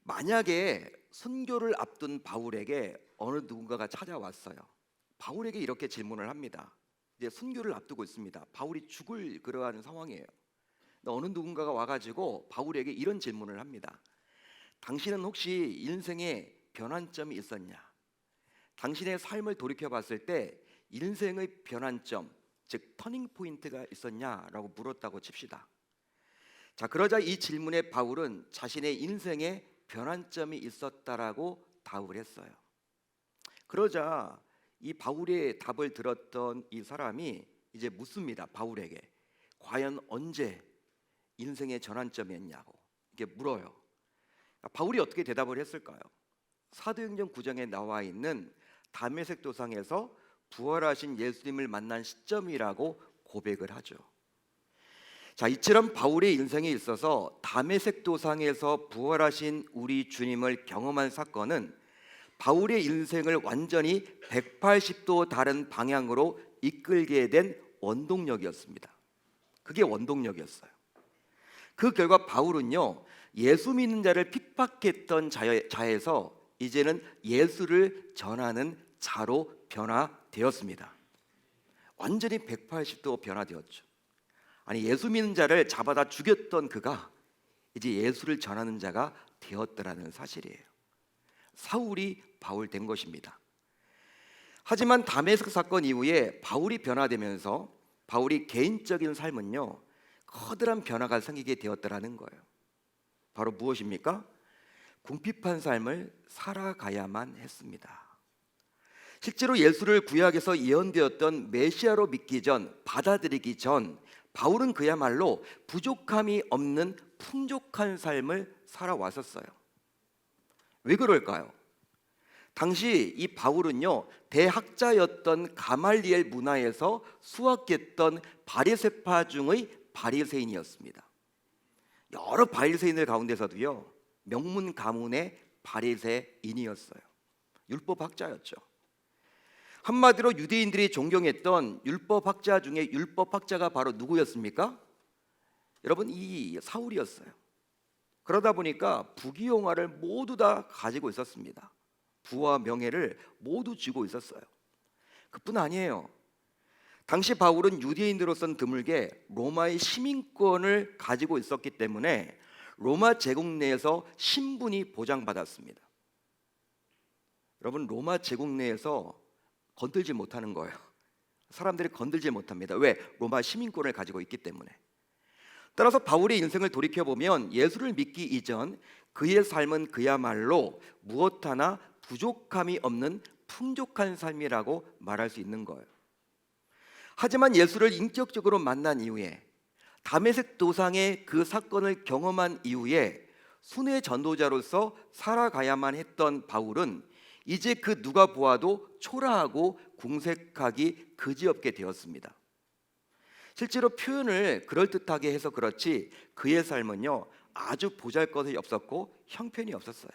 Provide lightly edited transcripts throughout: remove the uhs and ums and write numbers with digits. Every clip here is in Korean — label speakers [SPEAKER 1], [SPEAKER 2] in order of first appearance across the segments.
[SPEAKER 1] 만약에 순교를 앞둔 바울에게 어느 누군가가 찾아왔어요. 바울에게 이렇게 질문을 합니다. 이제 순교를 앞두고 있습니다. 바울이 죽을 그러한 상황이에요. 근데 어느 누군가가 와가지고 바울에게 이런 질문을 합니다. 당신은 혹시 인생에 변환점이 있었냐? 당신의 삶을 돌이켜봤을 때 인생의 변환점, 즉 터닝 포인트가 있었냐라고 물었다고 칩시다. 자, 그러자 이 질문에 바울은 자신의 인생에 변환점이 있었다라고 답을 했어요. 그러자 이 바울의 답을 들었던 이 사람이 이제 묻습니다. 바울에게 과연 언제 인생의 전환점이었냐고 이게 물어요. 바울이 어떻게 대답을 했을까요? 사도행전 9장에 나와 있는 다메섹 도상에서 부활하신 예수님을 만난 시점이라고 고백을 하죠. 자, 이처럼 바울의 인생에 있어서 다메섹 도상에서 부활하신 우리 주님을 경험한 사건은 바울의 인생을 완전히 180도 다른 방향으로 이끌게 된 원동력이었습니다. 그게 원동력이었어요. 그 결과 바울은요, 예수 믿는 자를 핍박했던 자에서 이제는 예수를 전하는 자로 변화되었습니다. 완전히 180도 변화되었죠. 아니, 예수 믿는 자를 잡아다 죽였던 그가 이제 예수를 전하는 자가 되었더라는 사실이에요. 사울이 바울 된 것입니다. 하지만 다메섹 사건 이후에 바울이 변화되면서 바울이 개인적인 삶은요, 커다란 변화가 생기게 되었더라는 거예요. 바로 무엇입니까? 궁핍한 삶을 살아가야만 했습니다. 실제로 예수를 구약에서 예언되었던 메시아로 믿기 전, 받아들이기 전 바울은 그야말로 부족함이 없는 풍족한 삶을 살아왔었어요. 왜 그럴까요? 당시 이 바울은요, 대학자였던 가말리엘 문화에서 수학했던 바리새파 중의 바리새인이었습니다. 여러 바리새인들 가운데서도요, 명문 가문의 바리새인이었어요. 율법학자였죠. 한마디로 유대인들이 존경했던 율법학자 중에 율법학자가 바로 누구였습니까? 여러분, 이 사울이었어요. 그러다 보니까 부귀영화를 모두 다 가지고 있었습니다. 부와 명예를 모두 쥐고 있었어요. 그뿐 아니에요. 당시 바울은 유대인으로서는 드물게 로마의 시민권을 가지고 있었기 때문에 로마 제국 내에서 신분이 보장받았습니다. 여러분, 로마 제국 내에서 건들지 못하는 거예요. 사람들이 건들지 못합니다. 왜? 로마 시민권을 가지고 있기 때문에. 따라서 바울의 인생을 돌이켜보면 예수를 믿기 이전 그의 삶은 그야말로 무엇 하나 부족함이 없는 풍족한 삶이라고 말할 수 있는 거예요. 하지만 예수를 인격적으로 만난 이후에, 다메섹 도상의 그 사건을 경험한 이후에 순회 전도자로서 살아가야만 했던 바울은 이제 그 누가 보아도 초라하고 궁색하기 그지없게 되었습니다. 실제로 표현을 그럴듯하게 해서 그렇지 그의 삶은요, 아주 보잘것이 없었고 형편이 없었어요.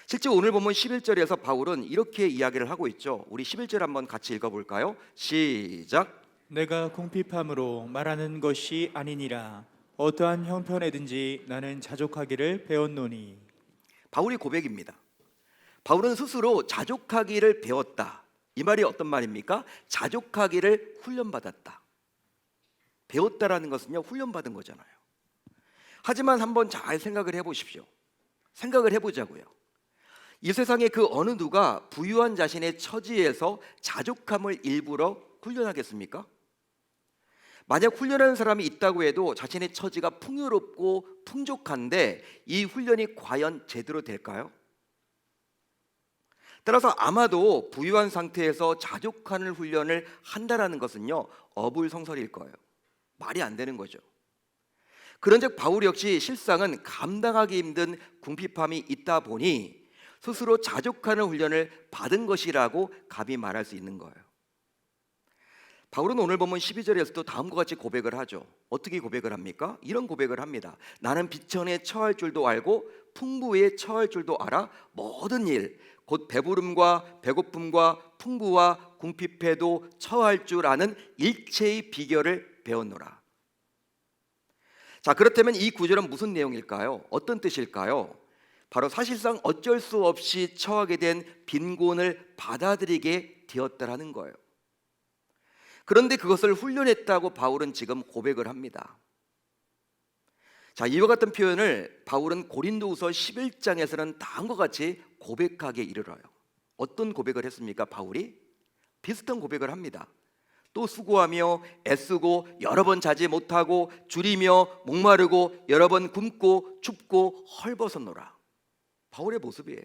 [SPEAKER 1] 실제 오늘 보면 11절에서 바울은 이렇게 이야기를 하고 있죠. 우리 11절 한번 같이 읽어볼까요? 시작.
[SPEAKER 2] 내가 궁핍함으로 말하는 것이 아니니라. 어떠한 형편에든지 나는 자족하기를 배웠노니.
[SPEAKER 1] 바울의 고백입니다. 바울은 스스로 자족하기를 배웠다. 이 말이 어떤 말입니까? 자족하기를 훈련받았다. 배웠다라는 것은요, 훈련받은 거잖아요. 하지만 한번 잘 생각을 해보십시오. 생각을 해보자고요. 이 세상에 그 어느 누가 부유한 자신의 처지에서 자족함을 일부러 훈련하겠습니까? 만약 훈련하는 사람이 있다고 해도 자신의 처지가 풍요롭고 풍족한데 이 훈련이 과연 제대로 될까요? 따라서 아마도 부유한 상태에서 자족하는 훈련을 한다라는 것은요, 어불성설일 거예요. 말이 안 되는 거죠. 그런즉 바울 역시 실상은 감당하기 힘든 궁핍함이 있다 보니 스스로 자족하는 훈련을 받은 것이라고 감히 말할 수 있는 거예요. 바울은 오늘 보면 12절에서도 다음과 같이 고백을 하죠. 어떻게 고백을 합니까? 이런 고백을 합니다. 나는 비천에 처할 줄도 알고 풍부에 처할 줄도 알아. 모든 일, 곧 배부름과 배고픔과 풍부와 궁핍에도 처할 줄 아는 일체의 비결을 배웠노라. 자, 그렇다면 이 구절은 무슨 내용일까요? 어떤 뜻일까요? 바로 사실상 어쩔 수 없이 처하게 된 빈곤을 받아들이게 되었다라는 거예요. 그런데 그것을 훈련했다고 바울은 지금 고백을 합니다. 자, 이와 같은 표현을 바울은 고린도후서 11장에서는 다음과 같이 고백하게 이르러요. 어떤 고백을 했습니까? 바울이 비슷한 고백을 합니다. 또 수고하며 애쓰고 여러 번 자지 못하고 줄이며 목마르고 여러 번 굶고 춥고 헐벗었노라. 바울의 모습이에요.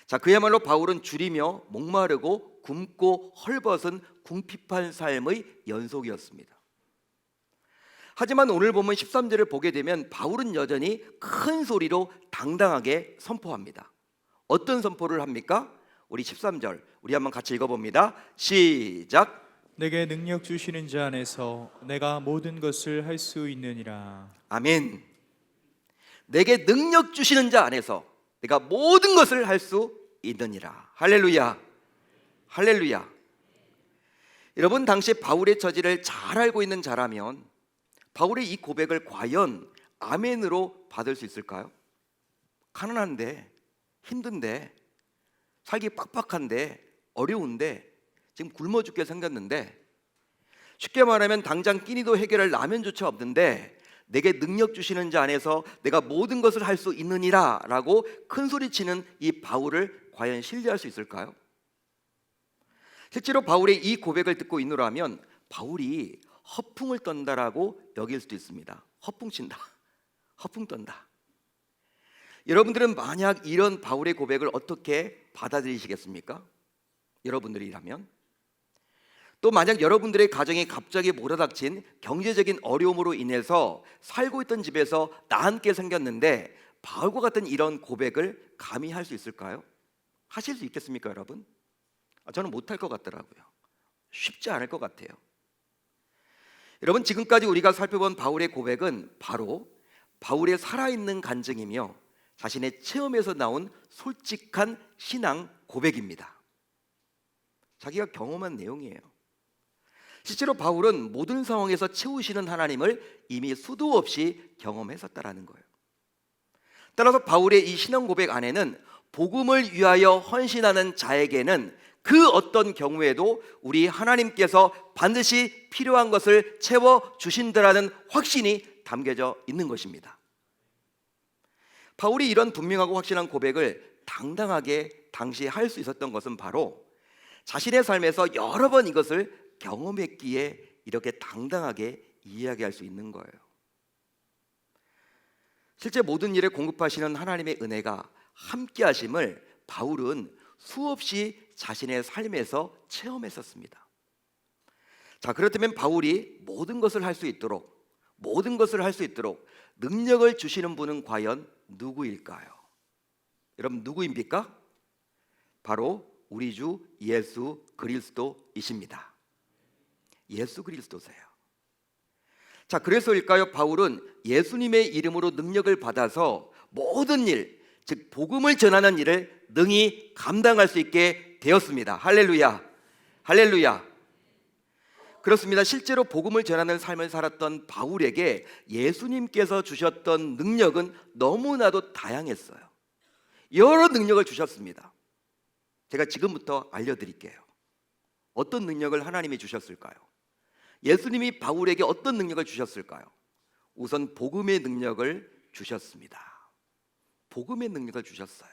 [SPEAKER 1] 자, 그야말로 바울은 줄이며 목마르고 굶고 헐벗은 궁핍한 삶의 연속이었습니다. 하지만 오늘 보면 13절을 보게 되면 바울은 여전히 큰 소리로 당당하게 선포합니다. 어떤 선포를 합니까? 우리 13절 우리 한번 같이 읽어봅니다. 시작.
[SPEAKER 2] 내게 능력 주시는 자 안에서 내가 모든 것을 할 수 있느니라.
[SPEAKER 1] 아멘. 내게 능력 주시는 자 안에서 내가 모든 것을 할 수 있느니라. 할렐루야. 할렐루야. 여러분, 당시 바울의 처지를 잘 알고 있는 자라면 바울의 이 고백을 과연 아멘으로 받을 수 있을까요? 가난한데, 힘든데, 살기 빡빡한데, 어려운데, 지금 굶어 죽게 생겼는데, 쉽게 말하면 당장 끼니도 해결할 라면조차 없는데 내게 능력 주시는 자 안에서 내가 모든 것을 할 수 있느니라 라고 큰 소리치는 이 바울을 과연 신뢰할 수 있을까요? 실제로 바울의 이 고백을 듣고 있노라면 바울이 허풍을 떤다라고 여길 수도 있습니다. 허풍친다, 허풍 떤다. 여러분들은 만약 이런 바울의 고백을 어떻게 받아들이시겠습니까? 여러분들이라면? 또 만약 여러분들의 가정이 갑자기 몰아닥친 경제적인 어려움으로 인해서 살고 있던 집에서 나앉게 생겼는데 바울과 같은 이런 고백을 감히 할 수 있을까요? 하실 수 있겠습니까, 여러분? 저는 못할 것 같더라고요. 쉽지 않을 것 같아요. 여러분, 지금까지 우리가 살펴본 바울의 고백은 바로 바울의 살아있는 간증이며 자신의 체험에서 나온 솔직한 신앙 고백입니다. 자기가 경험한 내용이에요. 실제로 바울은 모든 상황에서 채우시는 하나님을 이미 수도 없이 경험했었다라는 거예요. 따라서 바울의 이 신앙 고백 안에는 복음을 위하여 헌신하는 자에게는 그 어떤 경우에도 우리 하나님께서 반드시 필요한 것을 채워주신다라는 확신이 담겨져 있는 것입니다. 바울이 이런 분명하고 확실한 고백을 당당하게 당시 할 수 있었던 것은 바로 자신의 삶에서 여러 번 이것을 경험했기에 이렇게 당당하게 이야기할 수 있는 거예요. 실제 모든 일에 공급하시는 하나님의 은혜가 함께 하심을 바울은 수없이 자신의 삶에서 체험했었습니다. 자, 그렇다면 바울이 모든 것을 할 수 있도록 능력을 주시는 분은 과연 누구일까요? 여러분, 누구입니까? 바로 우리 주 예수 그리스도이십니다. 예수 그리스도세요. 자, 그래서일까요? 바울은 예수님의 이름으로 능력을 받아서 모든 일, 즉 복음을 전하는 일을 능히 감당할 수 있게 되었습니다. 할렐루야. 할렐루야. 그렇습니다. 실제로 복음을 전하는 삶을 살았던 바울에게 예수님께서 주셨던 능력은 너무나도 다양했어요. 여러 능력을 주셨습니다. 제가 지금부터 알려드릴게요. 어떤 능력을 하나님이 주셨을까요? 예수님이 바울에게 어떤 능력을 주셨을까요? 우선 복음의 능력을 주셨습니다. 복음의 능력을 주셨어요.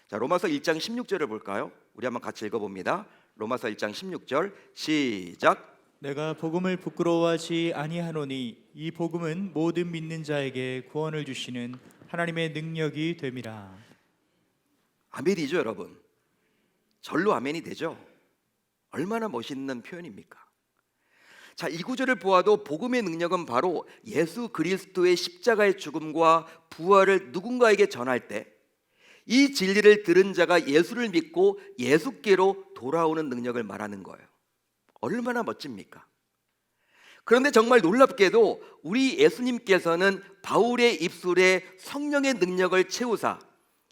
[SPEAKER 1] 자, 로마서 1장 16절을 볼까요? 우리 한번 같이 읽어봅니다. 로마서 1장 16절 시작.
[SPEAKER 2] 내가 복음을 부끄러워하지 아니하노니 이 복음은 모든 믿는 자에게 구원을 주시는 하나님의 능력이 됨이라.
[SPEAKER 1] 아멘이죠, 여러분. 절로 아멘이 되죠. 얼마나 멋있는 표현입니까? 자, 이 구절을 보아도 복음의 능력은 바로 예수 그리스도의 십자가의 죽음과 부활을 누군가에게 전할 때 이 진리를 들은 자가 예수를 믿고 예수께로 돌아오는 능력을 말하는 거예요. 얼마나 멋집니까? 그런데 정말 놀랍게도 우리 예수님께서는 바울의 입술에 성령의 능력을 채우사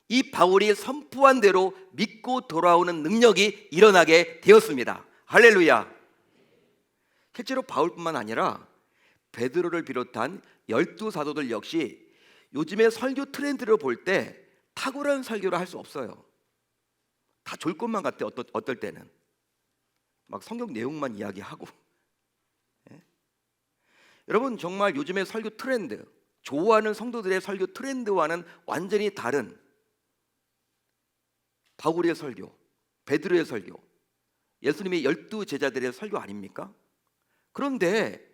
[SPEAKER 1] 이 바울이 선포한 대로 믿고 돌아오는 능력이 일어나게 되었습니다. 할렐루야. 실제로 바울뿐만 아니라 베드로를 비롯한 12사도들 역시 요즘의 설교 트렌드를 볼 때 탁월한 설교를 할 수 없어요. 다 좋을 것만 같아. 어떨 때는 막 성경 내용만 이야기하고. 예? 여러분, 정말 요즘의 설교 트렌드, 좋아하는 성도들의 설교 트렌드와는 완전히 다른 바울의 설교, 베드로의 설교, 예수님의 12제자들의 설교 아닙니까? 그런데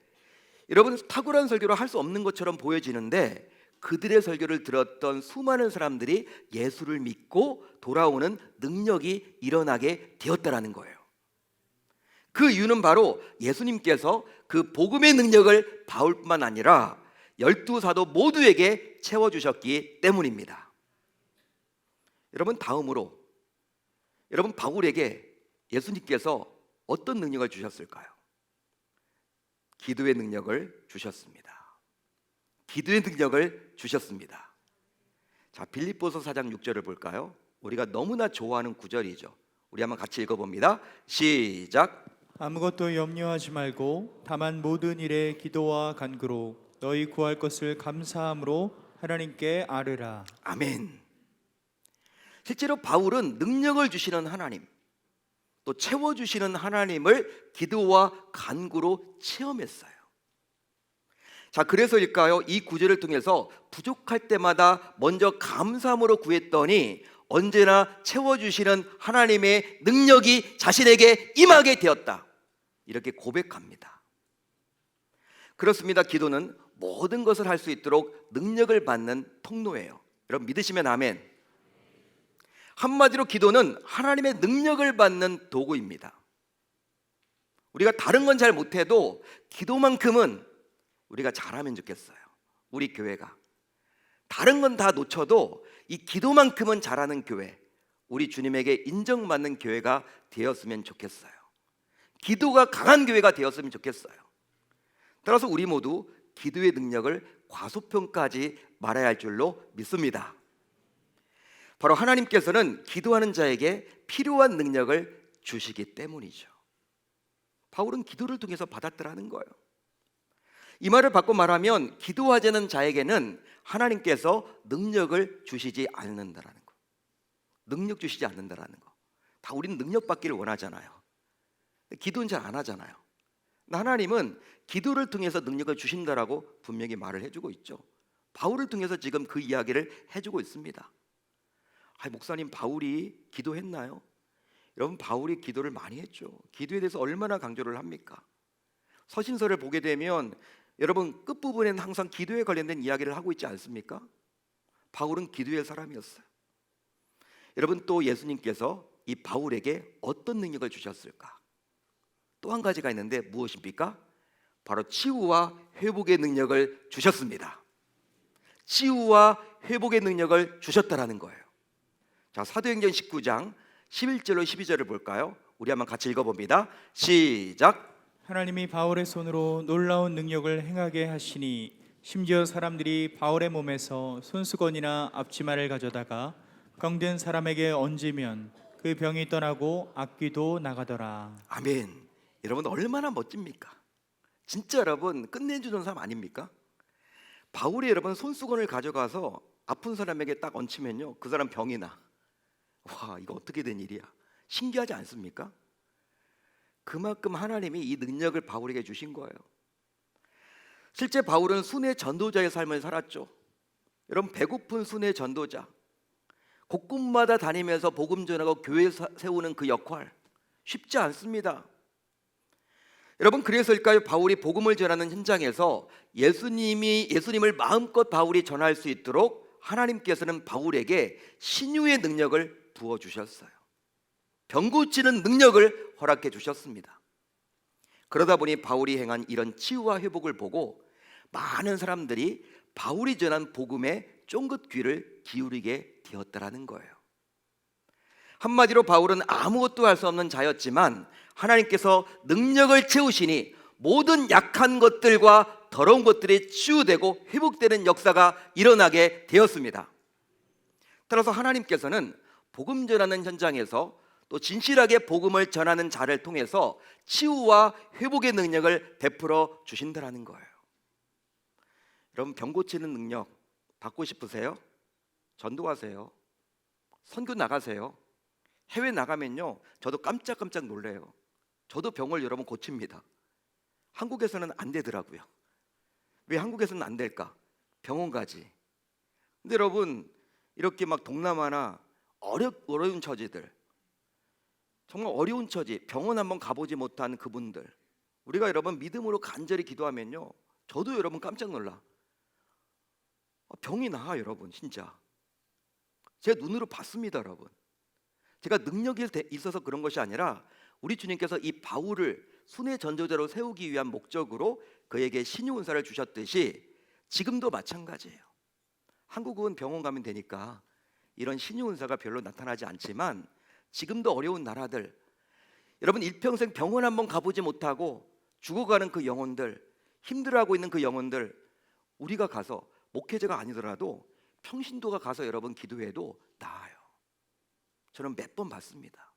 [SPEAKER 1] 여러분, 탁월한 설교를 할 수 없는 것처럼 보여지는데 그들의 설교를 들었던 수많은 사람들이 예수를 믿고 돌아오는 능력이 일어나게 되었다라는 거예요. 그 이유는 바로 예수님께서 그 복음의 능력을 바울뿐만 아니라 12사도 모두에게 채워주셨기 때문입니다. 여러분, 다음으로 여러분, 바울에게 예수님께서 어떤 능력을 주셨을까요? 기도의 능력을 주셨습니다. 기도의 능력을 주셨습니다. 자, 빌립보서 4장 6절을 볼까요? 우리가 너무나 좋아하는 구절이죠. 우리 한번 같이 읽어봅니다. 시작.
[SPEAKER 2] 아무것도 염려하지 말고 다만 모든 일에 기도와 간구로 너희 구할 것을 감사함으로 하나님께 아뢰라.
[SPEAKER 1] 아멘. 실제로 바울은 능력을 주시는 하나님, 또 채워주시는 하나님을 기도와 간구로 체험했어요. 자, 그래서일까요? 이 구절을 통해서 부족할 때마다 먼저 감사함으로 구했더니 언제나 채워주시는 하나님의 능력이 자신에게 임하게 되었다, 이렇게 고백합니다. 그렇습니다. 기도는 모든 것을 할 수 있도록 능력을 받는 통로예요. 여러분, 믿으시면 아멘. 한마디로 기도는 하나님의 능력을 받는 도구입니다. 우리가 다른 건 잘 못해도 기도만큼은 우리가 잘하면 좋겠어요. 우리 교회가 다른 건 다 놓쳐도 이 기도만큼은 잘하는 교회, 우리 주님에게 인정받는 교회가 되었으면 좋겠어요. 기도가 강한 교회가 되었으면 좋겠어요. 따라서 우리 모두 기도의 능력을 과소평가하지 말아야 할 줄로 믿습니다. 바로 하나님께서는 기도하는 자에게 필요한 능력을 주시기 때문이죠. 바울은 기도를 통해서 받았더라는 거예요. 이 말을 바꿔 말하면 기도하자는 자에게는 하나님께서 능력을 주시지 않는다라는 거. 능력 주시지 않는다라는 거. 다 우리는 능력 받기를 원하잖아요. 기도는 잘 안 하잖아요. 하나님은 기도를 통해서 능력을 주신다라고 분명히 말을 해주고 있죠. 바울을 통해서 지금 그 이야기를 해주고 있습니다. 목사님, 바울이 기도했나요? 여러분, 바울이 기도를 많이 했죠. 기도에 대해서 얼마나 강조를 합니까? 서신서를 보게 되면 여러분, 끝부분에는 항상 기도에 관련된 이야기를 하고 있지 않습니까? 바울은 기도의 사람이었어요. 여러분, 또 예수님께서 이 바울에게 어떤 능력을 주셨을까? 또 한 가지가 있는데 무엇입니까? 바로 치유와 회복의 능력을 주셨습니다. 치유와 회복의 능력을 주셨다라는 거예요. 자, 사도행전 19장 11절로 12절을 볼까요? 우리 한번 같이 읽어봅니다. 시작.
[SPEAKER 2] 하나님이 바울의 손으로 놀라운 능력을 행하게 하시니 심지어 사람들이 바울의 몸에서 손수건이나 앞치마를 가져다가 병든 사람에게 얹으면 그 병이 떠나고 악귀도 나가더라.
[SPEAKER 1] 아멘. 여러분, 얼마나 멋집니까? 진짜 여러분, 끝내주는 사람 아닙니까? 바울이 여러분 손수건을 가져가서 아픈 사람에게 딱 얹히면요, 그 사람 병이 나. 와, 이거 어떻게 된 일이야? 신기하지 않습니까? 그만큼 하나님이 이 능력을 바울에게 주신 거예요. 실제 바울은 순회 전도자의 삶을 살았죠. 여러분, 배고픈 순회 전도자, 곳곳마다 다니면서 복음 전하고 교회 세우는 그 역할 쉽지 않습니다. 여러분, 그래서일까요? 바울이 복음을 전하는 현장에서 예수님을 마음껏 바울이 전할 수 있도록 하나님께서는 바울에게 신유의 능력을 부어주셨어요. 병 고치는 능력을 허락해 주셨습니다. 그러다 보니 바울이 행한 이런 치유와 회복을 보고 많은 사람들이 바울이 전한 복음에 쫑긋 귀를 기울이게 되었다라는 거예요. 한마디로 바울은 아무것도 할 수 없는 자였지만 하나님께서 능력을 채우시니 모든 약한 것들과 더러운 것들이 치유되고 회복되는 역사가 일어나게 되었습니다. 따라서 하나님께서는 복음 전하는 현장에서 또 진실하게 복음을 전하는 자를 통해서 치유와 회복의 능력을 베풀어 주신다라는 거예요. 여러분 병 고치는 능력 받고 싶으세요? 전도하세요. 선교 나가세요. 해외 나가면요, 저도 깜짝깜짝 놀래요. 저도 병을 여러분 고칩니다. 한국에서는 안 되더라고요. 왜 한국에서는 안 될까? 병원 가지. 근데 여러분 이렇게 막 동남아나 어려운 처지들, 정말 어려운 처지, 병원 한번 가보지 못한 그분들, 우리가 여러분 믿음으로 간절히 기도하면요, 저도 여러분 깜짝 놀라. 병이 나아 여러분. 진짜 제가 눈으로 봤습니다 여러분. 제가 능력이 있어서 그런 것이 아니라 우리 주님께서 이 바울을 순회 전도자로 세우기 위한 목적으로 그에게 신유 은사를 주셨듯이 지금도 마찬가지예요. 한국은 병원 가면 되니까 이런 신유 은사가 별로 나타나지 않지만 지금도 어려운 나라들, 여러분 일평생 병원 한번 가보지 못하고 죽어가는 그 영혼들, 힘들어하고 있는 그 영혼들, 우리가 가서, 목회자가 아니더라도 평신도가 가서 여러분 기도해도 나아요. 저는 몇 번 봤습니다.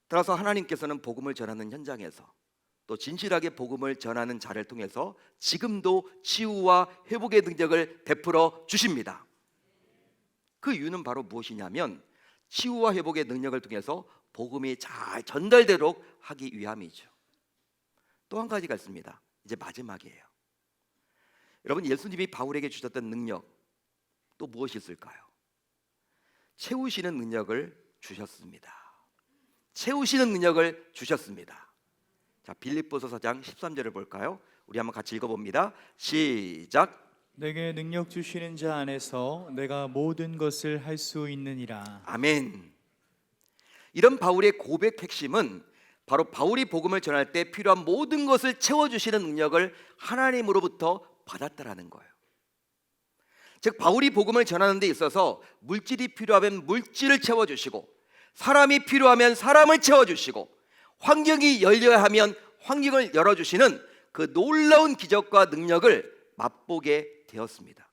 [SPEAKER 1] 따라서 하나님께서는 복음을 전하는 현장에서, 또 진실하게 복음을 전하는 자를 통해서 지금도 치유와 회복의 능력을 베풀어 주십니다. 그 이유는 바로 무엇이냐면 치유와 회복의 능력을 통해서 복음이 잘 전달되도록 하기 위함이죠. 또 한 가지가 있습니다. 이제 마지막이에요. 여러분 예수님이 바울에게 주셨던 능력 또 무엇이 있을까요? 채우시는 능력을 주셨습니다. 채우시는 능력을 주셨습니다. 자, 빌립보서 4장 13절을 볼까요? 우리 한번 같이 읽어봅니다. 시작.
[SPEAKER 2] 내게 능력 주시는 자 안에서 내가 모든 것을 할 수 있느니라.
[SPEAKER 1] 아멘. 이런 바울의 고백 핵심은 바로 바울이 복음을 전할 때 필요한 모든 것을 채워주시는 능력을 하나님으로부터 받았다라는 거예요. 즉 바울이 복음을 전하는 데 있어서 물질이 필요하면 물질을 채워주시고, 사람이 필요하면 사람을 채워주시고, 환경이 열려야 하면 환경을 열어주시는 그 놀라운 기적과 능력을 맛보게 되었습니다.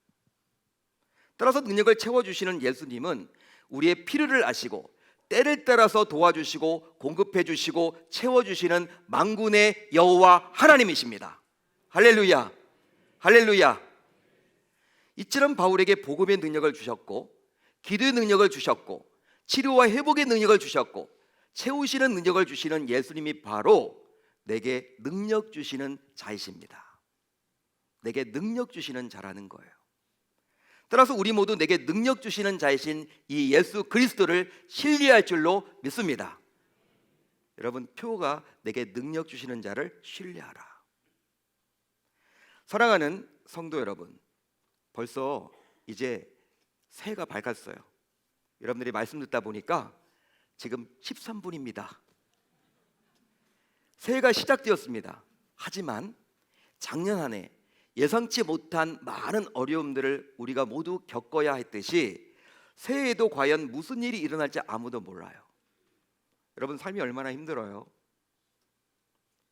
[SPEAKER 1] 따라서 능력을 채워주시는 예수님은 우리의 필요를 아시고 때를 따라서 도와주시고 공급해 주시고 채워주시는 만군의 여호와 하나님이십니다. 할렐루야, 할렐루야. 이처럼 바울에게 복음의 능력을 주셨고, 기도의 능력을 주셨고, 치료와 회복의 능력을 주셨고, 채우시는 능력을 주시는 예수님이 바로 내게 능력 주시는 자이십니다. 내게 능력 주시는 자라는 거예요. 따라서 우리 모두 내게 능력 주시는 자이신 이 예수 그리스도를 신뢰할 줄로 믿습니다. 여러분, 표가 내게 능력 주시는 자를 신뢰하라. 사랑하는 성도 여러분, 벌써 이제 새해가 밝았어요. 여러분들이 말씀 듣다 보니까 지금 13분입니다. 새해가 시작되었습니다. 하지만 작년 한 해 예상치 못한 많은 어려움들을 우리가 모두 겪어야 했듯이 새해에도 과연 무슨 일이 일어날지 아무도 몰라요. 여러분 삶이 얼마나 힘들어요.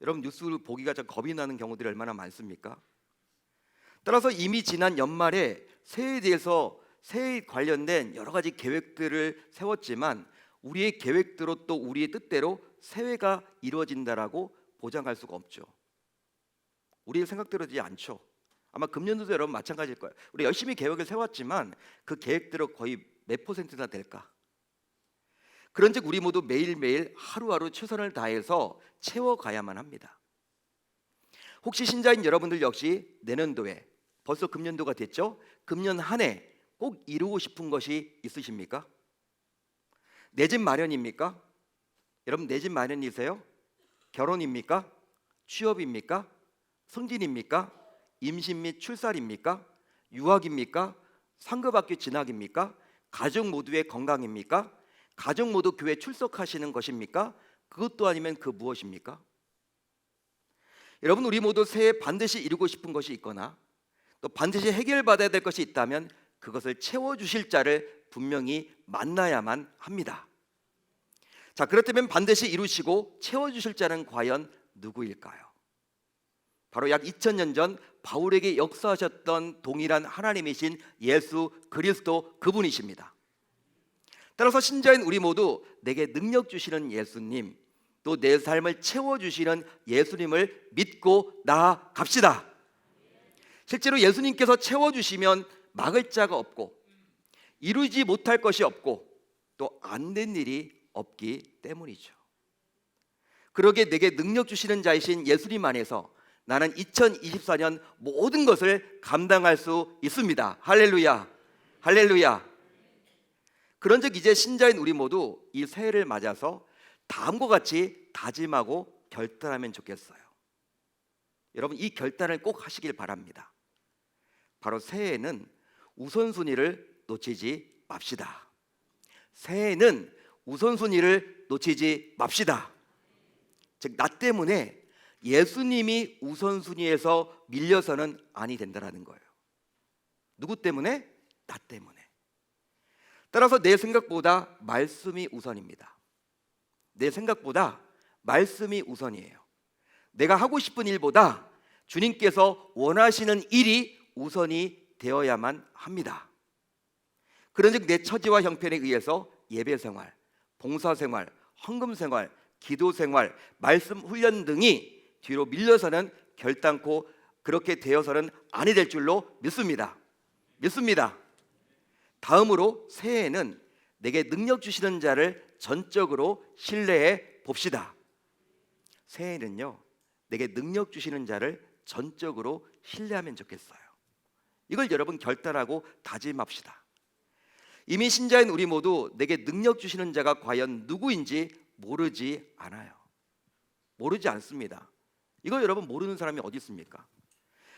[SPEAKER 1] 여러분 뉴스를 보기가 좀 겁이 나는 경우들이 얼마나 많습니까? 따라서 이미 지난 연말에 새해에 대해서 새해 관련된 여러 가지 계획들을 세웠지만 우리의 계획대로 또 우리의 뜻대로 새해가 이루어진다라고 보장할 수가 없죠. 우리의 생각대로 되지 않죠. 아마 금년도도 여러분 마찬가지일 거예요. 우리 열심히 계획을 세웠지만 그 계획대로 거의 몇 %나 될까? 그런즉 우리 모두 매일매일 하루하루 최선을 다해서 채워가야만 합니다. 혹시 신자인 여러분들 역시 내년도에, 벌써 금년도가 됐죠? 금년 한 해 꼭 이루고 싶은 것이 있으십니까? 내 집 마련입니까? 여러분 내 집 마련이세요? 결혼입니까? 취업입니까? 승진입니까? 임신 및 출산입니까? 유학입니까? 상급학교 진학입니까? 가족 모두의 건강입니까? 가족 모두 교회 출석하시는 것입니까? 그것도 아니면 그 무엇입니까? 여러분 우리 모두 새해 반드시 이루고 싶은 것이 있거나 또 반드시 해결받아야 될 것이 있다면 그것을 채워주실 자를 분명히 만나야만 합니다. 자, 그렇다면 반드시 이루시고 채워주실 자는 과연 누구일까요? 바로 약 2000년 전 바울에게 역사하셨던 동일한 하나님이신 예수 그리스도 그분이십니다. 따라서 신자인 우리 모두 내게 능력 주시는 예수님, 또 내 삶을 채워주시는 예수님을 믿고 나아갑시다. 실제로 예수님께서 채워주시면 막을 자가 없고 이루지 못할 것이 없고 또 안 된 일이 없기 때문이죠. 그러기에 내게 능력 주시는 자이신 예수님 안에서 나는 2024년 모든 것을 감당할 수 있습니다. 할렐루야, 할렐루야. 그런즉 이제 신자인 우리 모두 이 새해를 맞아서 다음과 같이 다짐하고 결단하면 좋겠어요. 여러분, 이 결단을 꼭 하시길 바랍니다. 바로 새해에는 우선순위를 놓치지 맙시다. 새해에는 우선순위를 놓치지 맙시다. 즉, 나 때문에 예수님이 우선순위에서 밀려서는 아니 된다라는 거예요. 누구 때문에? 나 때문에. 따라서 내 생각보다 말씀이 우선입니다. 내 생각보다 말씀이 우선이에요. 내가 하고 싶은 일보다 주님께서 원하시는 일이 우선이 되어야만 합니다. 그런즉 내 처지와 형편에 의해서 예배 생활, 봉사 생활, 헌금 생활, 기도 생활, 말씀 훈련 등이 뒤로 밀려서는 결단코 그렇게 되어서는 아니 될 줄로 믿습니다. 믿습니다. 다음으로 새해에는 내게 능력 주시는 자를 전적으로 신뢰해 봅시다. 새해에는요, 내게 능력 주시는 자를 전적으로 신뢰하면 좋겠어요. 이걸 여러분 결단하고 다짐합시다. 이미 신자인 우리 모두 내게 능력 주시는 자가 과연 누구인지 모르지 않아요. 모르지 않습니다. 이거 여러분 모르는 사람이 어디 있습니까?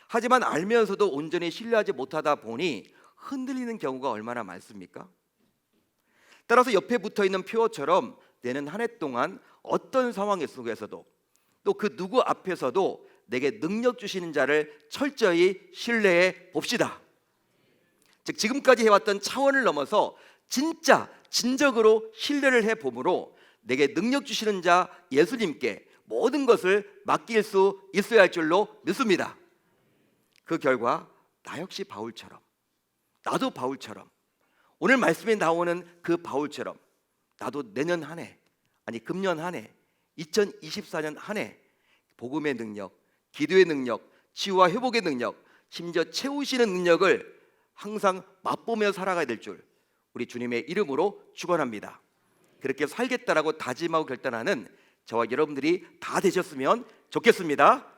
[SPEAKER 1] 하지만 알면서도 온전히 신뢰하지 못하다 보니 흔들리는 경우가 얼마나 많습니까? 따라서 옆에 붙어있는 표어처럼 내는 한 해 동안 어떤 상황 속에서도 또 그 누구 앞에서도 내게 능력 주시는 자를 철저히 신뢰해 봅시다. 즉, 지금까지 해왔던 차원을 넘어서 진짜 진정으로 신뢰를 해봄으로 내게 능력 주시는 자 예수님께 모든 것을 맡길 수 있어야 할 줄로 믿습니다. 그 결과 나 역시 바울처럼, 나도 바울처럼, 오늘 말씀에 나오는 그 바울처럼 나도 내년 한 해, 아니 금년 한 해, 2024년 한 해 복음의 능력, 기도의 능력, 치유와 회복의 능력, 심지어 채우시는 능력을 항상 맛보며 살아가야 될 줄 우리 주님의 이름으로 축원합니다. 그렇게 살겠다라고 다짐하고 결단하는 저와 여러분들이 다 되셨으면 좋겠습니다.